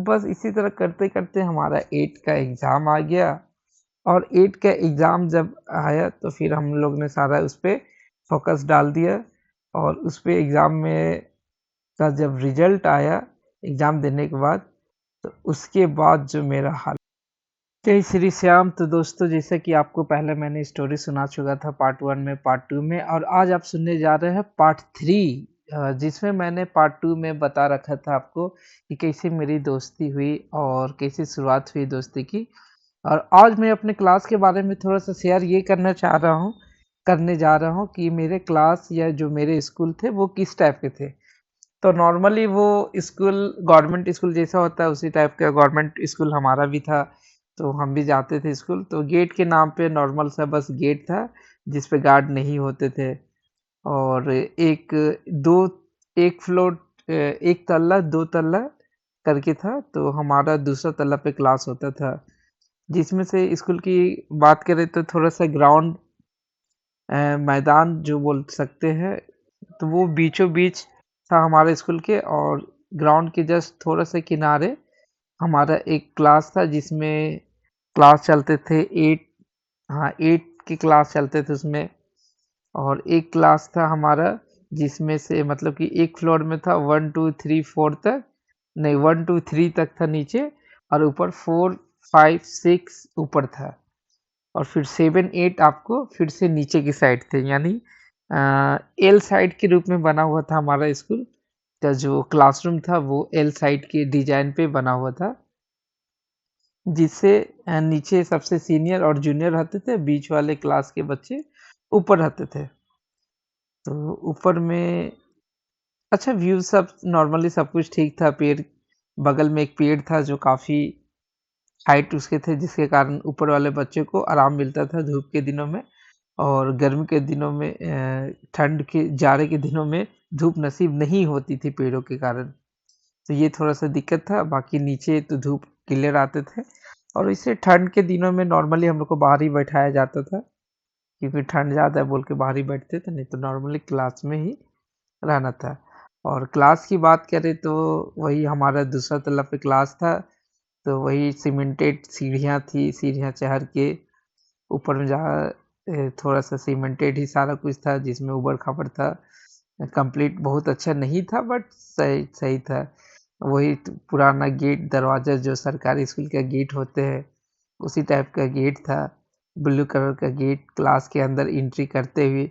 बस इसी तरह करते-करते हमारा 8 का एग्ज़ाम आ गया और 8 का एग्ज़ाम जब आया तो फिर हम लोग ने सारा उस पे फ़ोकस डाल दिया और उस पे एग्ज़ाम में का जब रिज़ल्ट आया एग्ज़ाम देने के बाद, तो उसके बाद जो मेरा हाल। जय श्री श्याम। तो दोस्तों, जैसा कि आपको पहले मैंने स्टोरी सुना चुका था पार्ट 1 में, पार्ट 2 में, और आज आप सुनने जा रहे हैं पार्ट 3, जिसमें मैंने पार्ट 2 में बता रखा था आपको कि कैसे मेरी दोस्ती हुई और कैसे शुरुआत हुई दोस्ती की। और आज मैं अपने क्लास के बारे में थोड़ा-सा शेयर ये करने जा रहा हूँ कि मेरे क्लास या जो मेरे स्कूल थे वो किस टाइप के थे। तो नॉर्मली वो स्कूल गवर्नमेंट स्कूल जैसा होता है उसी टाइप का गवर्नमेंट स्कूल हमारा भी था। तो हम भी जाते थे स्कूल, तो गेट के नाम पे नॉर्मल सा बस गेट था जिस पे गार्ड नहीं होते थे। और एक दो एक फ्लोर, एक तल्ला दो तल्ला करके था, तो हमारा दूसरा तल्ला पे क्लास होता था। जिसमें से स्कूल की बात करें तो थोड़ा सा ग्राउंड, मैदान जो बोल सकते हैं, तो वो बीचों बीच था हमारे स्कूल के। और ग्राउंड के जस्ट थोड़ा सा किनारे हमारा एक क्लास था जिसमें क्लास चलते थे 8। हाँ, 8 के क्लास चलते थे उसमें। और एक क्लास था हमारा जिसमें से मतलब कि एक फ्लोर में था 1 2 3 4 तक, नहीं 1 2 3 तक था नीचे, और ऊपर 4 5 6 ऊपर था। और फिर 7 8 आपको फिर से नीचे की साइड थे, यानी एल साइड के रूप में बना हुआ था हमारा स्कूल का। जो क्लासरूम था वो एल साइड के डिजाइन पे बना हुआ था, जिससे नीचे सबसे सीनियर और जूनियर रहते थे, बीच वाले क्लास के बच्चे ऊपर रहते थे। तो ऊपर में अच्छा व्यू सब नॉर्मली सब कुछ ठीक था। पेड़, बगल में एक पेड़ था जो काफ़ी हाइट उसके थे, जिसके कारण ऊपर वाले बच्चों को आराम मिलता था धूप के दिनों में। और गर्मी के दिनों में, ठंड के जाड़े के दिनों में धूप नसीब नहीं होती थी पेड़ों के कारण। तो ये थोड़ा-सा दिक्कत था, बाकी नीचे तो धूप क्लियर आते थे। और इसे ठंड के दिनों में नॉर्मली हम लोग को बाहर ही बैठाया जाता था, क्योंकि ठंड ज़्यादा है बोल के बाहर ही बैठते थे, नहीं तो नॉर्मली क्लास में ही रहना था। और क्लास की बात करें तो वही हमारा दूसरा तल्ला पे क्लास था, तो वही सीमेंटेड सीढ़ियाँ थी, सीढ़ियाँ चढ़ के ऊपर में जहाँ थोड़ा-सा सीमेंटेड ही सारा कुछ था जिसमें ऊबड़-खाबड़ था। कंप्लीट बहुत अच्छा नहीं था बट सही सही था। वही पुराना गेट दरवाज़ा जो सरकारी स्कूल का गेट होते हैं, उसी टाइप का गेट था। ब्लू कलर का गेट, क्लास के अंदर एंट्री करते हुए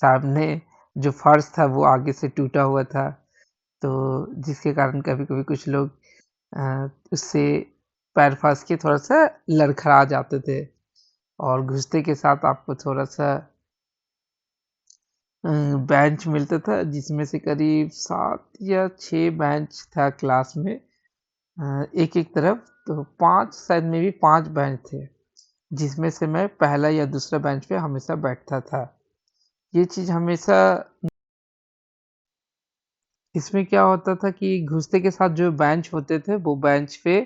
सामने जो फर्श था वो आगे से टूटा हुआ था। तो जिसके कारण कभी-कभी कुछ लोग उससे पैर फँस के थोड़ा-सा लड़खड़ा जाते थे। और घुसते के साथ आपको थोड़ा-सा बेंच मिलता था, जिसमें से करीब 7 या 6 बेंच था क्लास में, एक-एक तरफ। तो 5 शायद मे बी 5 बेंच थे, जिसमें से मैं पहला या दूसरा बेंच पे हमेशा बैठता था। ये चीज़ हमेशा इसमें क्या होता था कि घुसते के साथ जो बेंच होते थे वो बेंच पे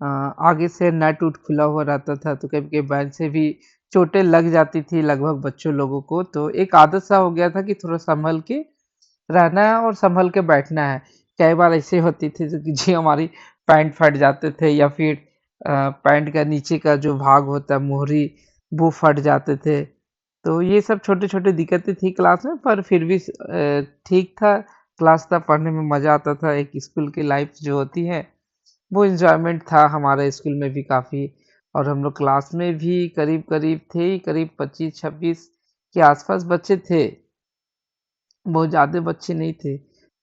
आगे से नट वट खुला हुआ रहता था, तो कभी-कभी बेंच से भी चोटें लग जाती थी लगभग बच्चों लोगों को। तो एक आदत सा हो गया था कि थोड़ा सँभल के रहना है और सँभल के बैठना है। कई बार ऐसे होती थी जो कि जी हमारी पैंट फट जाते थे, या फिर पैंट का नीचे का जो भाग होता है मोहरी, वो फट जाते थे। तो ये सब छोटे-छोटे दिक्कतें थी क्लास में, पर फिर भी ठीक था। क्लास था, पढ़ने में मज़ा आता था। एक स्कूल की लाइफ़ जो होती है, वो एन्जॉयमेंट था हमारे स्कूल में भी काफ़ी। और हम लोग क्लास में भी करीब-करीब थे ही, करीब 25-26 के आस-पास बच्चे थे। बहुत ज़्यादा बच्चे नहीं थे।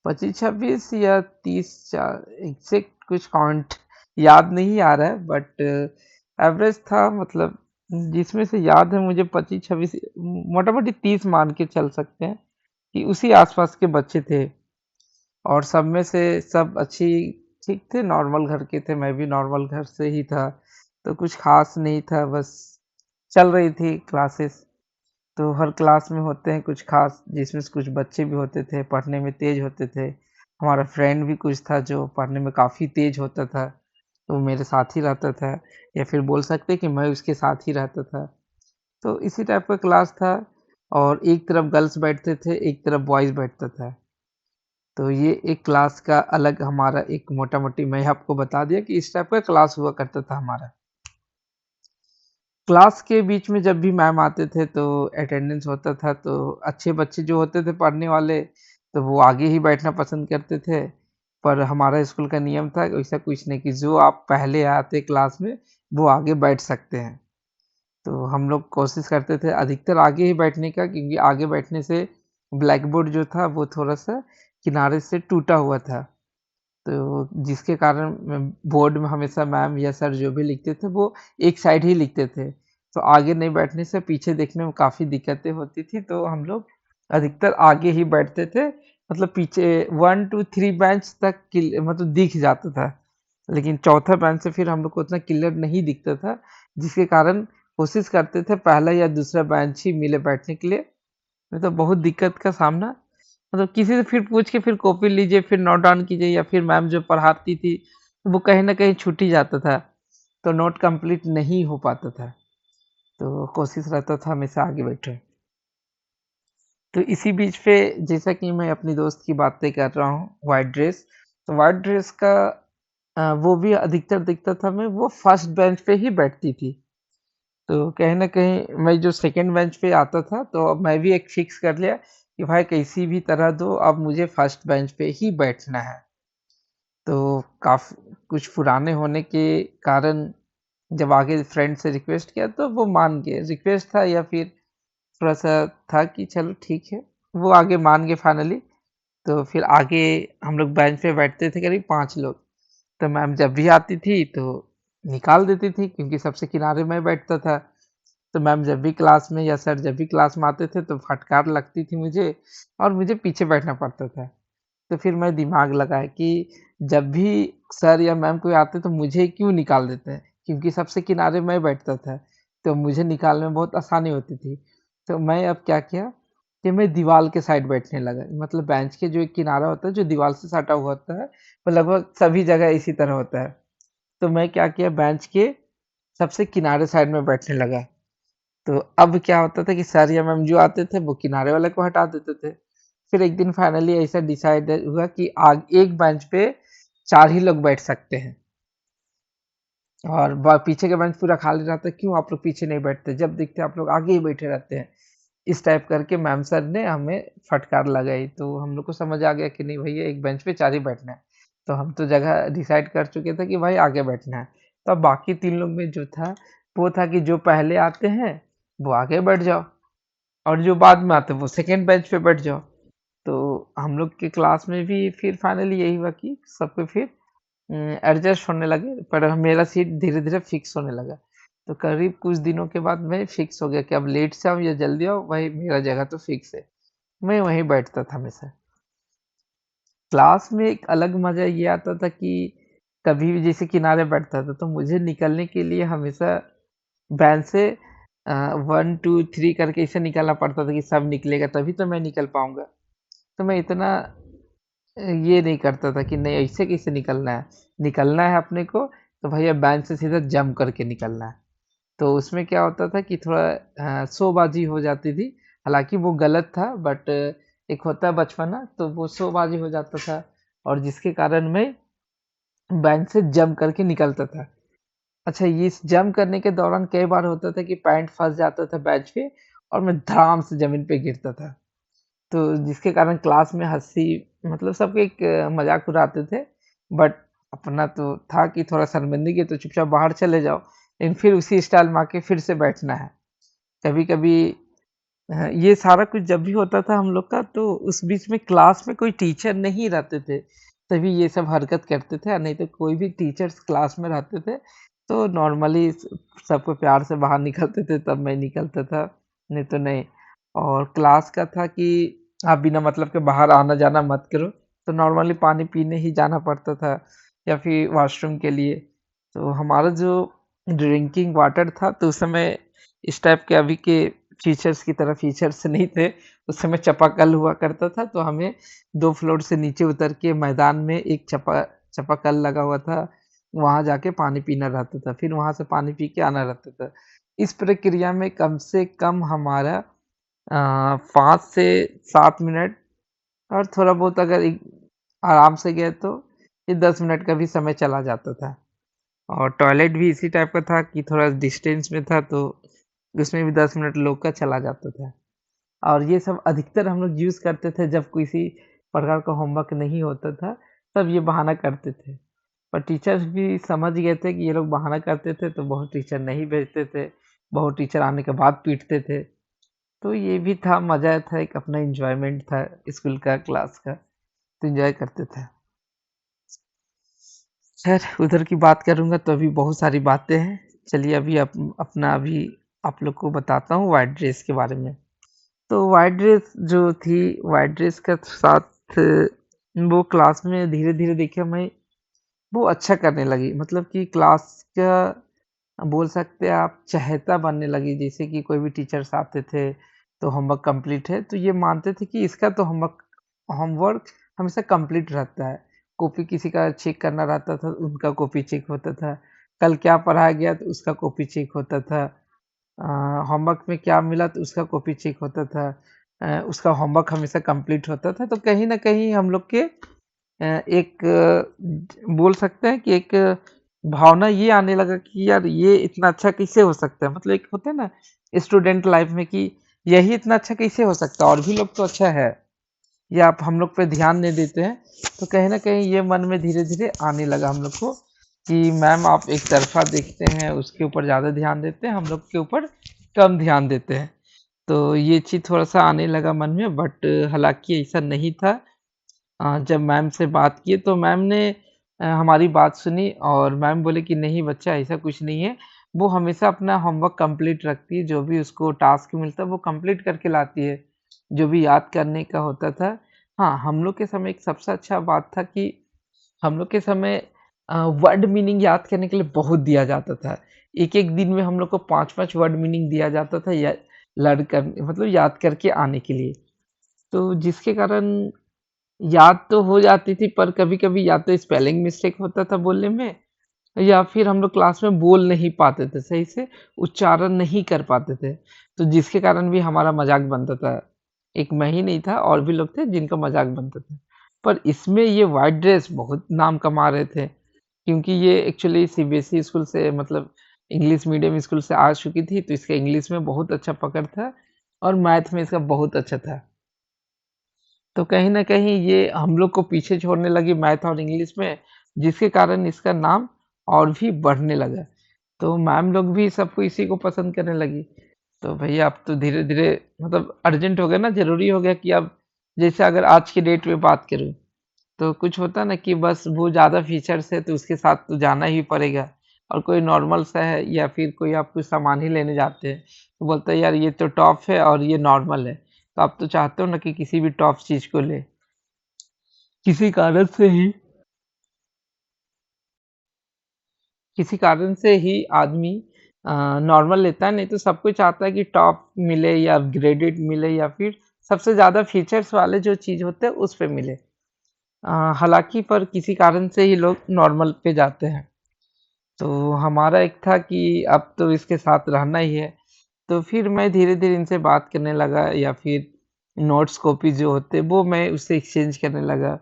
25-26 या 30 चा एग्ज़ैक्ट कुछ काउंट याद नहीं आ रहा है, बट एवरेज था, मतलब जिसमें से याद है मुझे 25-26, मोटा-मोटी 30 मान के चल सकते हैं कि उसी आस-पास के बच्चे थे। और सब में से सब अच्छी ठीक थे, नॉर्मल घर के थे, मैं भी नॉर्मल घर से ही था, तो कुछ ख़ास नहीं था, बस चल रही थी क्लासेस। तो हर क्लास में होते हैं कुछ ख़ास, जिसमें से कुछ बच्चे भी होते थे, पढ़ने में तेज़ होते थे। हमारा फ्रेंड भी कुछ था जो पढ़ने में काफ़ी तेज़ होता था, तो मेरे साथ ही रहता था, या फिर बोल सकते हैं कि मैं उसके साथ ही रहता था। तो इसी टाइप का क्लास था। और एक तरफ गर्ल्स बैठते थे, एक तरफ बॉयज़ बैठता था। तो ये एक क्लास का अलग हमारा एक मोटा-मोटी मैं आपको बता दिया कि इस टाइप का क्लास हुआ करता था हमारा। क्लास के बीच में जब भी मैम आते थे तो अटेंडेंस होता था, तो अच्छे बच्चे जो होते थे पढ़ने वाले, तो वो आगे ही बैठना पसंद करते थे। पर हमारा स्कूल का नियम था वैसा कुछ नहीं कि जो आप पहले आते क्लास में, वो आगे बैठ सकते हैं। तो हम लोग कोशिश करते थे अधिकतर आगे ही बैठने का, क्योंकि आगे बैठने से ब्लैक बोर्ड जो था वो थोड़ा-सा किनारे से टूटा हुआ था। तो जिसके कारण बोर्ड में हमेशा मैम या सर जो भी लिखते थे वो एक साइड ही लिखते थे। तो आगे नहीं बैठने से पीछे देखने में काफ़ी दिक्कतें होती थी, तो हम लोग अधिकतर आगे ही बैठते थे। मतलब पीछे 1 टू 3 बेंच तक मतलब दिख जाता था। लेकिन चौथा बेंच से फिर हम लोग को उतना क्लियर नहीं दिखता था, जिसके कारण कोशिश करते थे पहला या दूसरा बेंच ही मिले बैठने के लिए। नहीं तो बहुत दिक्कत का सामना, मतलब किसी से फिर पूछ के फिर कॉपी लीजिए, फिर नोट डाउन कीजिए, या फिर मैम जो पढ़ाती थी, वो कहीं न कहीं छूट ही जाता था, तो नोट कंप्लीट नहीं हो पाता था। तो कोशिश रहता था हमेशा आगे बैठूँ। तो इसी बीच पे जैसा कि मैं अपनी दोस्त की बातें कर रहा हूँ, व्हाइट ड्रेस, तो व्हाइट ड्रेस का वो भी अधिकतर दिखता था मैं वो फर्स्ट बेंच पे ही बैठती थी। तो कहीं न कहीं मैं जो सेकंड बेंच पे आता था, तो अब मैं भी एक फिक्स कर लिया कि भाई कैसी भी तरह दो, अब मुझे फर्स्ट बेंच पे ही बैठना है। तो कुछ पुराने होने के कारण जब आगे फ्रेंड से रिक्वेस्ट किया तो वो मान गए। रिक्वेस्ट था या फिर थोड़ा-सा था कि चलो ठीक है, वो आगे मान गए फाइनली। तो फिर आगे हम लोग बेंच पे बैठते थे करीब 5 लोग। तो मैम जब भी आती थी तो निकाल देती थी, क्योंकि सबसे किनारे मैं बैठता था। तो मैम जब भी क्लास में या सर जब भी क्लास में आते थे तो फटकार लगती थी मुझे, और मुझे पीछे बैठना पड़ता था। तो फिर मैं दिमाग लगाया कि जब भी सर या मैम कोई आते तो मुझे क्यों निकाल देते हैं, क्योंकि सबसे किनारे मैं बैठता था, तो मुझे निकालने में बहुत आसानी होती थी। तो मैं अब क्या किया कि मैं दीवार के साइड बैठने लगा, मतलब बेंच के जो एक किनारा होता है जो दीवार से सटा हुआ होता है, वो लगभग सभी जगह इसी तरह होता है। तो मैं क्या किया, बेंच के सबसे किनारे साइड में बैठने लगा। तो अब क्या होता था कि सर या मैम जो आते थे वो किनारे वाले को हटा देते थे। फिर एक दिन फाइनली ऐसा डिसाइड हुआ कि आग एक बेंच पे 4 ही लोग बैठ सकते हैं, और पीछे का बेंच पूरा खाली रहता है, क्यों आप लोग पीछे नहीं बैठते, जब देखते आप लोग आगे ही बैठे रहते हैं। इस टाइप करके मैम सर ने हमें फटकार लगाई, तो हम लोग को समझ आ गया कि नहीं भैया एक बेंच पे 4 ही बैठना है। तो हम तो जगह डिसाइड कर चुके थे कि भाई आगे बैठना है। तो अब बाकी 3 लोग में जो था, वो था कि जो पहले आते हैं वो आगे बैठ जाओ, और जो बाद में आते हैं वो सेकंड बेंच पे बैठ जाओ। तो हम लोग के क्लास में भी फिर फाइनली यही हुआ कि सबको फिर एडजस्ट होने लगे, पर मेरा सीट धीरे-धीरे फिक्स होने लगा। तो करीब कुछ दिनों के बाद मैं फिक्स हो गया कि अब लेट से आओ या जल्दी आओ, वही मेरा जगह तो फिक्स है। मैं वहीं बैठता था हमेशा। क्लास में एक अलग मज़ा ये आता था कि कभी भी जैसे किनारे बैठता था, तो मुझे निकलने के लिए हमेशा बेंच से 1, 2, 3 करके ऐसे निकालना पड़ता था कि सब निकलेगा तभी तो मैं निकल पाऊँगा। तो मैं इतना ये नहीं करता था कि नहीं ऐसे कैसे निकलना है, निकलना है अपने को तो भैया बेंच से सीधा जंप करके निकलना है। तो उसमें क्या होता था कि थोड़ा शोबाजी हो जाती थी, हालाँकि वो गलत था, बट एक होता है बचपना, तो वो शोबाजी हो जाता था, और जिसके कारण मैं बेंच से जंप करके निकलता था। अच्छा, ये इस जंप करने के दौरान कई बार होता था कि पैंट फँस जाता था बेंच पे, और मैं धड़ाम से ज़मीन पे गिरता था। तो जिसके कारण क्लास में हँसी, मतलब सब एक मज़ाक उड़ाते थे, बट अपना तो था कि थोड़ा शर्मिंदगी है तो चुपचाप बाहर चले जाओ, लेकिन फिर उसी स्टाइल में आके फिर से बैठना है। कभी-कभी ये सारा कुछ जब भी होता था हम लोग का, तो उस बीच में क्लास में कोई टीचर नहीं रहते थे, तभी ये सब हरकत करते थे, नहीं तो कोई भी टीचर्स क्लास में रहते थे, तो नॉर्मली सबको प्यार से बाहर निकलते थे, तब मैं निकलता था, नहीं तो नहीं। और क्लास का था कि आप बिना मतलब के बाहर आना-जाना मत करो, तो नॉर्मली पानी पीने ही जाना पड़ता था, या फिर वॉशरूम के लिए। तो हमारा जो ड्रिंकिंग वाटर था, तो उस समय इस टाइप के अभी के फीचर्स की तरह फीचर्स नहीं थे। उस समय चापाकल हुआ करता था, तो हमें 2 फ्लोर से नीचे उतर के मैदान में एक चापाकल लगा हुआ था, वहाँ जाके पानी पीना रहता था, फिर वहाँ से पानी पी के आना रहता था। इस प्रक्रिया में कम से कम हमारा 5 से 7 मिनट, और थोड़ा बहुत अगर आराम से गए तो ये 10 मिनट का भी समय चला जाता था। और टॉयलेट भी इसी टाइप का था कि थोड़ा डिस्टेंस में था, तो उसमें भी 10 मिनट लोग का चला जाता था। और ये सब अधिकतर हम लोग यूज़ करते थे जब किसी प्रकार का होमवर्क नहीं होता था, तब ये बहाना करते थे। पर टीचर्स भी समझ गए थे कि ये लोग बहाना करते थे, तो बहुत टीचर नहीं भेजते थे, बहुत टीचर आने के बाद पीटते थे। तो ये भी था, मज़ा था, एक अपना एन्जॉयमेंट था स्कूल का, क्लास का, तो एन्जॉय करते थे। खैर उधर की बात करूँगा तो अभी बहुत सारी बातें हैं। चलिए अभी अपना अभी आप लोग को बताता हूँ व्हाइट ड्रेस के बारे में। तो व्हाइट ड्रेस जो थी, व्हाइट ड्रेस के साथ वो क्लास में धीरे-धीरे देखिए मैं वो अच्छा करने लगी। मतलब कि क्लास का बोल सकते हैं आप चहेता बनने लगी। जैसे कि कोई भी टीचर्स आते थे, तो होमवर्क कंप्लीट है, तो ये मानते थे कि इसका तो होमवर्क होमवर्क हमेशा कंप्लीट रहता है। कॉपी किसी का चेक करना रहता था, उनका कॉपी चेक होता था। कल क्या पढ़ाया गया तो उसका कॉपी चेक होता था। अ, होमवर्क में क्या मिला तो उसका कॉपी चेक होता था। उसका होमवर्क हमेशा कंप्लीट होता था। तो कहीं न कहीं हम लोग के एक बोल सकते हैं कि एक भावना ये आने लगा कि यार ये इतना अच्छा कैसे हो सकता है? मतलब एक होता है ना स्टूडेंट लाइफ में कि यही इतना अच्छा कैसे हो सकता है? और भी लोग तो अच्छा है। या आप हम लोग पे ध्यान नहीं देते हैं। तो कहीं न कहीं ये मन में धीरे-धीरे आने लगा हम लोग को कि मैम आप एक तरफ़ा देखते हैं, उसके ऊपर ज़्यादा ध्यान देते हैं, हम लोग के ऊपर कम ध्यान देते हैं। तो ये चीज़ थोड़ा-सा आने लगा मन में, बट हालाँकि ऐसा नहीं था। जब मैम से बात की तो मैम ने हमारी बात सुनी और मैम बोले कि नहीं बच्चा ऐसा कुछ नहीं है। वो हमेशा अपना होमवर्क कंप्लीट रखती है, जो भी उसको टास्क मिलता है वो कंप्लीट करके लाती है, जो भी याद करने का होता था। हाँ, हम लोग के समय एक सबसे अच्छा बात था कि हम लोग के समय वर्ड मीनिंग याद करने के लिए बहुत दिया जाता था। एक-एक दिन में हम लोग को 5-5 वर्ड मीनिंग दिया जाता था, या लर्न कर मतलब याद करके आने के लिए। तो जिसके कारण याद तो हो जाती थी, पर कभी-कभी या तो स्पेलिंग मिस्टेक होता था बोलने में, या फिर हम लोग क्लास में बोल नहीं पाते थे सही से, उच्चारण नहीं कर पाते थे। तो जिसके कारण भी हमारा मज़ाक बनता था। एक मैं ही नहीं था, और भी लोग थे जिनका मज़ाक बनता था। पर इसमें ये व्हाइट ड्रेस बहुत नाम कमा रहे थे, क्योंकि ये एक्चुअली सीबीएसई स्कूल से, मतलब इंग्लिश मीडियम स्कूल से आ चुकी थी, तो इसका इंग्लिश में बहुत अच्छा पकड़ था और मैथ में इसका बहुत अच्छा था। तो कहीं न कहीं ये हम लोग को पीछे छोड़ने लगी मैथ और इंग्लिश में, जिसके कारण इसका नाम और भी बढ़ने लगा। तो मैम लोग भी सबको इसी को पसंद करने लगी। तो भैया अब तो धीरे-धीरे मतलब अर्जेंट हो गया ना, ज़रूरी हो गया कि अब जैसे अगर आज की डेट में बात करूँ, तो कुछ होता है ना कि बस वो ज़्यादा फीचर्स है तो उसके साथ तो जाना ही पड़ेगा। और कोई नॉर्मल सा है, या फिर कोई आप कुछ सामान ही लेने जाते हैं, तो बोलता है यार ये तो टॉप है और ये नॉर्मल है। तो आप तो चाहते हो ना कि किसी भी टॉप चीज़ को लें। किसी कारण से ही किसी कारण से ही आदमी नॉर्मल लेता है, नहीं तो सब कोई चाहता है कि टॉप मिले या ग्रेडेड मिले, या फिर सबसे ज़्यादा फीचर्स वाले जो चीज़ होते हैं उस पे मिले। हालाँकि पर किसी कारण से ही लोग नॉर्मल पे जाते हैं। तो हमारा एक था कि अब तो इसके साथ रहना ही है। तो फिर मैं धीरे-धीरे इनसे बात करने लगा, या फिर नोट्स कॉपी जो होते हैं वो मैं उससे एक्सचेंज करने लगा।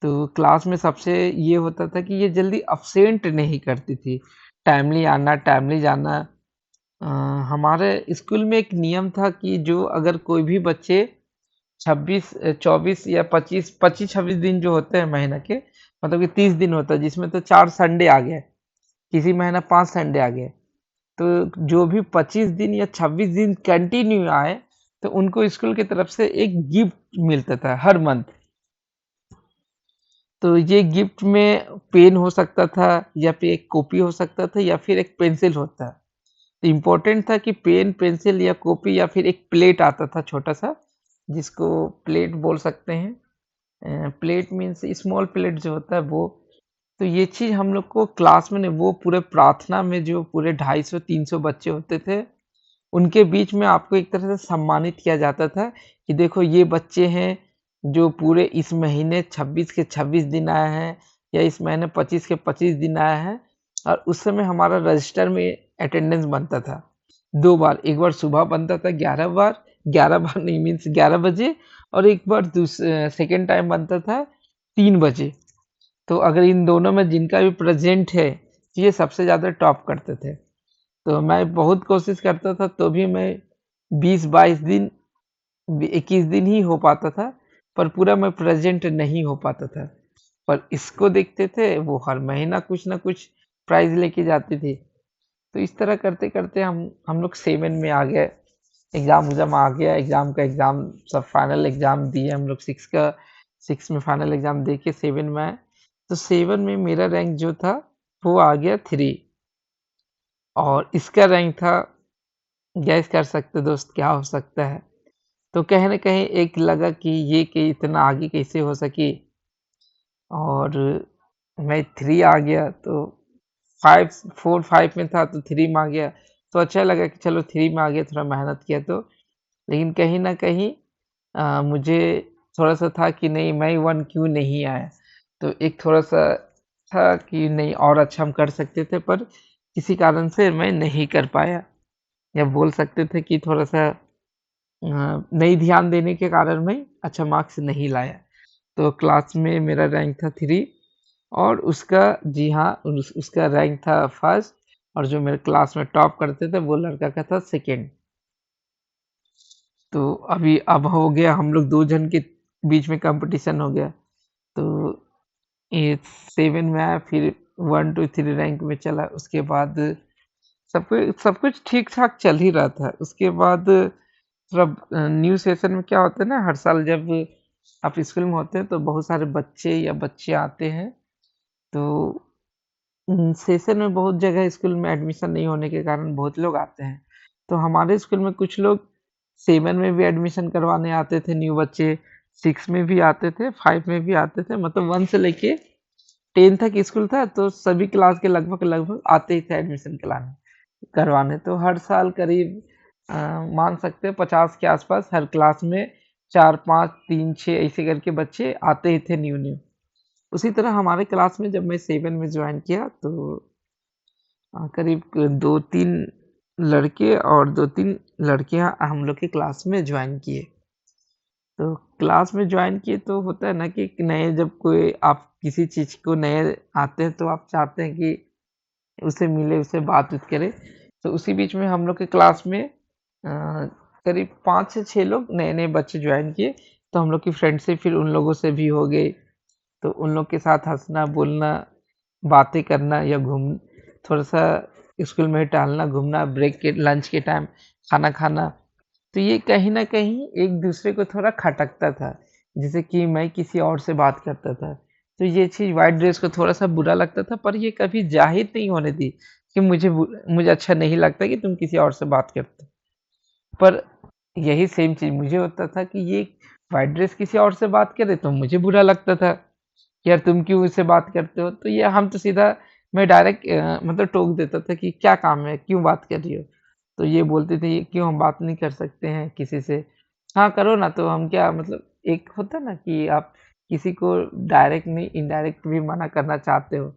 तो क्लास में सबसे ये होता था कि ये जल्दी अब्सेंट नहीं करती थी। टाइमली आना, टाइमली जाना। अ, हमारे स्कूल में एक नियम था कि जो अगर कोई भी बच्चे 24 या 25-26 दिन जो होते हैं महीने के, मतलब कि 30 दिन होता है, जिसमें तो 4 संडे आ गए, किसी महीना 5 संडे आ गए। तो जो भी 25 दिन या 26 दिन कंटिन्यू आए, तो उनको स्कूल की तरफ से एक गिफ्ट मिलता था हर मंथ। तो ये गिफ्ट में पेन हो सकता था, या फिर एक कॉपी हो सकता था, या फिर एक पेंसिल होता। तो इम्पोर्टेंट था कि पेन, पेंसिल या कॉपी, या फिर एक प्लेट आता था छोटा-सा, जिसको प्लेट बोल सकते हैं। प्लेट मीन्स स्मॉल प्लेट जो होता है वो। तो ये चीज़ हम लोग को क्लास में नहीं, वो पूरे प्रार्थना में जो पूरे 250-300 बच्चे होते थे, उनके बीच में आपको एक तरह से सम्मानित किया जाता था कि देखो ये बच्चे हैं जो पूरे इस महीने 26 के 26 दिन आए हैं, या इस महीने 25 के 25 दिन आए हैं। और उस समय हमारा रजिस्टर में अटेंडेंस बनता था 2 बार, एक बार सुबह बनता था 11 बार, 11 बार नहीं मीन्स 11 बजे, और एक बार सेकंड टाइम बनता था 3 बजे। तो अगर इन दोनों में जिनका भी प्रेज़ेंट है, ये सबसे ज़्यादा टॉप करते थे। तो मैं बहुत कोशिश करता था तो भी मैं 20-22 दिन 21 दिन ही हो पाता था, पर पूरा मैं प्रेज़ेंट नहीं हो पाता था। पर इसको देखते थे, वो हर महीना कुछ न कुछ प्राइज़ लेके जाती थी। तो इस तरह करते-करते हम लोग 7 में आ गए। एग्ज़ाम आ गया, एग्ज़ाम सब फाइनल एग्ज़ाम दिए हम लोग 6 का 6 में फाइनल एग्ज़ाम दे के 7 में आए। तो 7 में मेरा रैंक जो था, वो आ गया 3 और इसका रैंक था, गैस कर सकते हो दोस्त क्या हो सकता है? तो कहीं न कहीं एक लगा कि ये कि इतना आगे कैसे हो सकी और मैं 3 आ गया तो 5 4-5 में था तो 3 में आ गया। तो अच्छा लगा कि चलो 3 में आ गया, थोड़ा मेहनत किया तो। लेकिन कहीं न कहीं मुझे थोड़ा-सा था कि नहीं मैं 1 क्यों नहीं आया? तो एक थोड़ा-सा था कि नहीं और अच्छा हम कर सकते थे पर किसी कारण से मैं नहीं कर पाया। या बोल सकते थे कि थोड़ा-सा नहीं ध्यान देने के कारण मैं अच्छा मार्क्स नहीं लाया। तो क्लास में मेरा रैंक था 3 और उसका जी हाँ, उसका रैंक था फर्स्ट और जो मेरे क्लास में टॉप करते थे वो लड़का का था सेकंड। तो अभी अब हो गया हम लोग 2 जन के बीच में कॉम्पिटिशन हो गया। तो ये 7 में आया फिर 1 टू 3 रैंक में चला। उसके बाद सब कुछ ठीक-ठाक चल ही रहा था। उसके बाद थोड़ा न्यू सेशन में क्या होता है ना, हर साल जब आप स्कूल में होते हैं तो बहुत सारे बच्चे या बच्चे आते हैं। तो सेशन में बहुत जगह स्कूल में एडमिशन नहीं होने के कारण बहुत लोग आते हैं। तो हमारे स्कूल में कुछ लोग 7 में भी एडमिशन करवाने आते थे न्यू बच्चे, 6 में भी आते थे, 5 में भी आते थे, मतलब 1 से लेके 10 तक स्कूल था तो सभी क्लास के लगभग-लगभग आते ही थे एडमिशन करवाने। तो हर साल करीब मान सकते हैं 50 के आस-पास हर क्लास में 4, 5, 3, 6 ऐसे करके बच्चे आते ही थे न्यू-न्यू। उसी तरह हमारे क्लास में जब मैं 7 में जॉइन किया तो करीब 2-3 लड़के और 2-3 लड़कियाँ हम लोग के क्लास में जॉइन किए। तो क्लास में जॉइन किए तो होता है ना कि नए जब कोई आप किसी चीज़ को नए आते हैं तो आप चाहते हैं कि उससे मिले, उससे बात-उत करें। तो उसी बीच में हम लोग के क्लास में करीब 5 से 6 लोग नए-नए बच्चे जॉइन किए। तो हम लोग की फ्रेंडशिप फिर उन लोगों से भी हो गई। तो उन लोग के साथ हँसना, बोलना, बातें करना या थोड़ा-सा स्कूल में टहलना, घूमना, ब्रेक के लंच के टाइम खाना खाना, तो ये कहीं न कहीं एक-दूसरे को थोड़ा खटकता था। जैसे कि मैं किसी और से बात करता था, तो ये चीज़ व्हाइट ड्रेस को थोड़ा-सा बुरा लगता था पर ये कभी ज़ाहिर नहीं होने दी कि मुझे अच्छा नहीं लगता कि तुम किसी और से बात करते हो। पर यही सेम चीज़ मुझे होता था कि ये व्हाइट ड्रेस किसी और से बात करे तो मुझे बुरा लगता था। यार तुम क्यों उससे बात करते हो? तो ये हम तो सीधा मैं डायरेक्ट मतलब टोक देता था कि क्या काम है? क्यों बात कर रही हो? तो ये बोलते थे, "क्यों हम बात नहीं कर सकते हैं किसी से?" हाँ, करो ना तो हम क्या मतलब एक होता है ना कि आप किसी को डायरेक्ट नहीं इनडायरेक्ट भी मना करना चाहते हो।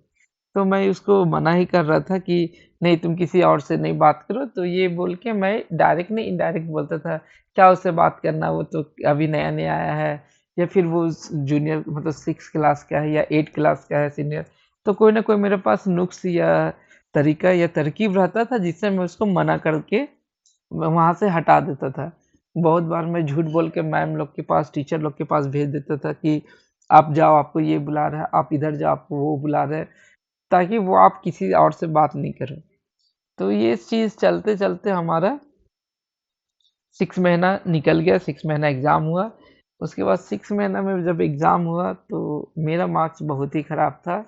तो मैं उसको मना ही कर रहा था कि नहीं तुम किसी और से नहीं बात करो, तो ये बोल के मैं डायरेक्ट नहीं इनडायरेक्ट बोलता था, क्या उससे बात करना वो तो अभी नया-नया आया है या फिर वो जूनियर मतलब 6 क्लास का है या 8 क्लास का है सीनियर। तो कोई ना कोई मेरे पास नुक्स या तरीका या तरकीब रहता था जिससे मैं उसको मना करके वहाँ से हटा देता था। बहुत बार मैं झूठ बोल के मैम लोग के पास, टीचर लोग के पास भेज देता था कि आप जाओ आपको ये बुला रहा है, आप इधर जाओ आपको वो बुला रहा है। ताकि वो आप किसी और से बात नहीं करो। तो ये चीज़ चलते-चलते हमारा 6 महीना निकल गया, 6 महीना एग्ज़ाम हुआ। उसके बाद 6 महीना में जब एग्ज़ाम हुआ तो मेरा मार्क्स बहुत ही ख़राब था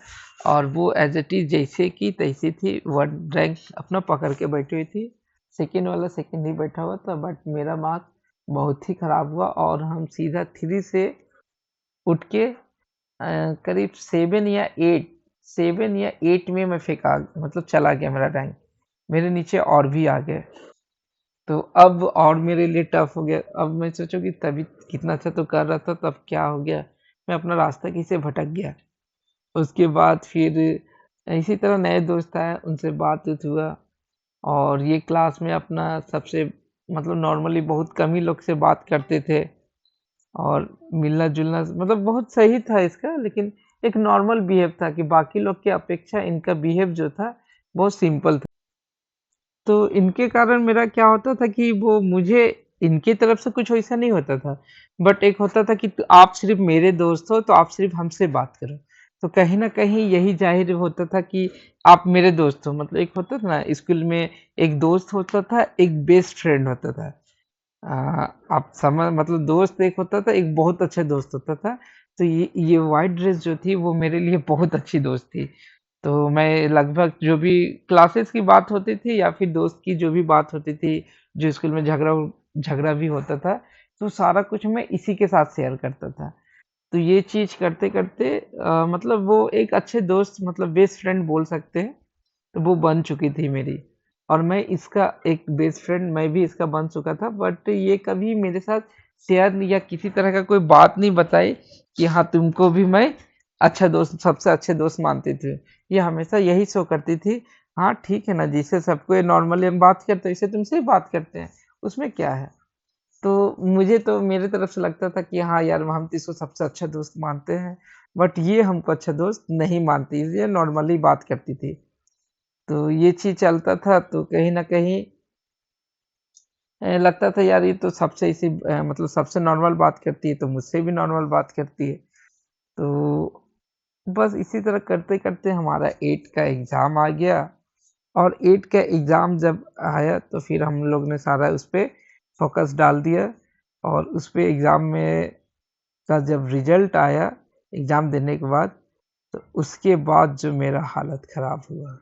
और वो एज़ इट इज़ जैसे की तैसी थी, 1 रैंक अपना पकड़ के बैठी हुई थी। सेकंड वाला सेकंड ही बैठा हुआ था बट मेरा मार्क्स बहुत ही ख़राब हुआ और हम सीधा 3 से उठ के करीब 7 या 8 में मैं फेंका मतलब चला गया मेरा रैंक। मेरे नीचे और भी आ गए। तो अब और मेरे लिए टफ़ हो गया। अब मैं सोचूँ कि तभी कितना अच्छा तो कर रहा था, तब क्या हो गया? मैं अपना रास्ता कैसे भटक गया? उसके बाद फिर इसी तरह नए दोस्त आए, उनसे बातचीत हुआ और ये क्लास में अपना सबसे मतलब नॉर्मली बहुत कम ही लोग से बात करते थे। और मिलना-जुलना मतलब बहुत सही था इसका, लेकिन एक नॉर्मल बिहेव था कि बाकी लोग की अपेक्षा इनका बिहेव जो था, बहुत सिंपल था। तो इनके कारण मेरा क्या होता था कि वो मुझे इनकी तरफ से कुछ वैसा नहीं होता था। बट एक होता था कि आप सिर्फ़ मेरे दोस्त हो, तो आप सिर्फ़ हमसे बात करो। तो कहीं न कहीं यही ज़ाहिर होता था कि आप मेरे दोस्त हो। मतलब एक होता था ना स्कूल में एक दोस्त होता था, एक बेस्ट फ्रेंड होता था। आप समझ मतलब दोस्त एक होता था, एक बहुत अच्छा दोस्त होता था। तो ये व्हाइट ड्रेस जो थी वो मेरे लिए बहुत अच्छी दोस्त थी। तो मैं लगभग जो भी क्लासेस की बात होती थी या फिर दोस्त की जो भी बात होती थी, जो स्कूल में झगड़ा भी होता था, तो सारा कुछ मैं इसी के साथ शेयर करता था। तो ये चीज़ करते-करते मतलब वो एक अच्छे दोस्त मतलब बेस्ट फ्रेंड बोल सकते हैं, तो वो बन चुकी थी मेरी। और मैं भी इसका बन चुका था, बट ये कभी मेरे साथ शेयर या किसी तरह का कोई बात नहीं बताई कि हाँ, तुमको भी मैं अच्छा दोस्त सबसे अच्छे दोस्त मानती थी। ये हमेशा यही शो करती थी, हाँ, ठीक है ना, जैसे सबको ये नॉर्मली हम बात करते हैं, वैसे तुमसे भी बात करते हैं, उसमें क्या है? तो मुझे तो मेरे तरफ से लगता था कि हाँ यार, हम तो इसको सबसे अच्छा दोस्त मानते हैं, बट ये हमको अच्छा दोस्त नहीं मानती, ये नॉर्मली बात करती थी। तो ये चीज़ चलता था, तो कहीं न कहीं लगता था यार ये तो सबसे मतलब सबसे नॉर्मल बात करती है, तो मुझसे भी नॉर्मल बात करती है। तो बस इसी तरह करते-करते हमारा 8 का एग्ज़ाम आ गया, और 8 का एग्ज़ाम जब आया तो फिर हम लोग ने सारा उस पे फ़ोकस डाल दिया, और उस पे एग्ज़ाम में का जब रिज़ल्ट आया एग्ज़ाम देने के बाद, तो उसके बाद जो मेरा हालत ख़राब हुआ।